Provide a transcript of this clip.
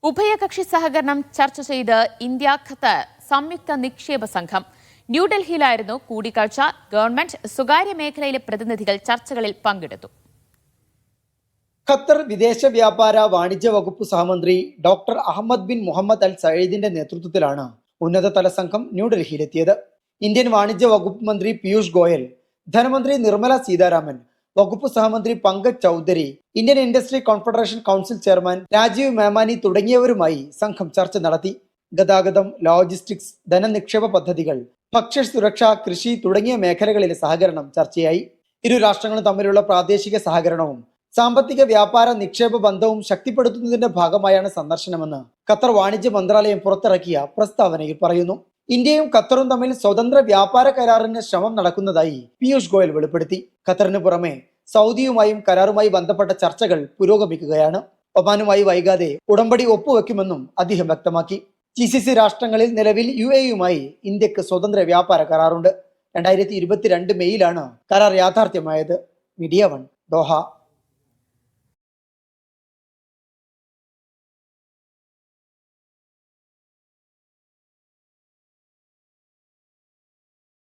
ഉഭയകക്ഷി സഹകരണം ചർച്ച ചെയ്ത് ഇന്ത്യ ഖത്തർ സംയുക്ത നിക്ഷേപ സംഘം ന്യൂഡൽഹിയിലായിരുന്നു കൂടിക്കാഴ്ച. ഗവൺമെന്റ് സ്വകാര്യ മേഖലയിലെ പ്രതിനിധികൾ ചർച്ചകളിൽ പങ്കെടുത്തു. ഖത്തർ വിദേശ വ്യാപാര വാണിജ്യ വകുപ്പ് സഹമന്ത്രി ഡോക്ടർ അഹമ്മദ് ബിൻ മുഹമ്മദ് അൽ സയ്യിദിന്റെ നേതൃത്വത്തിലാണ് ഉന്നതതല സംഘം ന്യൂഡൽഹിയിലെത്തിയത്. ഇന്ത്യൻ വാണിജ്യ വകുപ്പ് മന്ത്രി പീയൂഷ് ഗോയൽ, ധനമന്ത്രി നിർമ്മല സീതാരാമൻ, വകുപ്പ് സഹമന്ത്രി Pankaj Chaudhary, Indian industry confederation council chairman Rajeev Memani തുടങ്ങിയവരുമായി സംഘം ചർച്ച നടത്തി. ഗതാഗതം, ലോജിസ്റ്റിക്സ്, ധനനിക്ഷേപ പദ്ധതികൾ, ഭക്ഷ്യസുരക്ഷ, കൃഷി തുടങ്ങിയ മേഖലകളിലെ സഹകരണം ചർച്ചയായി. ഇരു രാഷ്ട്രങ്ങളും തമ്മിലുള്ള പ്രാദേശിക സഹകരണവും സാമ്പത്തിക വ്യാപാര നിക്ഷേപ ബന്ധവും ശക്തിപ്പെടുത്തുന്നതിന്റെ ഭാഗമായാണ് സന്ദർശനമെന്ന് ഖത്തർ വാണിജ്യ മന്ത്രാലയം പുറത്തിറക്കിയ പ്രസ്താവനയിൽ പറയുന്നു. ഇന്ത്യയും ഖത്തറും തമ്മിൽ സ്വതന്ത്ര വ്യാപാര കരാറിന് ശ്രമം നടക്കുന്നതായി പീയൂഷ് ഗോയൽ വെളിപ്പെടുത്തി. ഖത്തറിന് പുറമെ സൗദിയുമായും കരാറുമായി ബന്ധപ്പെട്ട ചർച്ചകൾ പുരോഗമിക്കുകയാണ്. ഒമാനുമായി വൈകാതെ ഉടമ്പടി ഒപ്പുവെക്കുമെന്നും അദ്ദേഹം വ്യക്തമാക്കി. GCC രാഷ്ട്രങ്ങളിൽ നിലവിൽ UAE-യുമായി ഇന്ത്യക്ക് സ്വതന്ത്ര വ്യാപാര കരാറുണ്ട്. 2022 മെയ്യിലാണ് കരാർ യാഥാർത്ഥ്യമായത്. Media 1, Doha.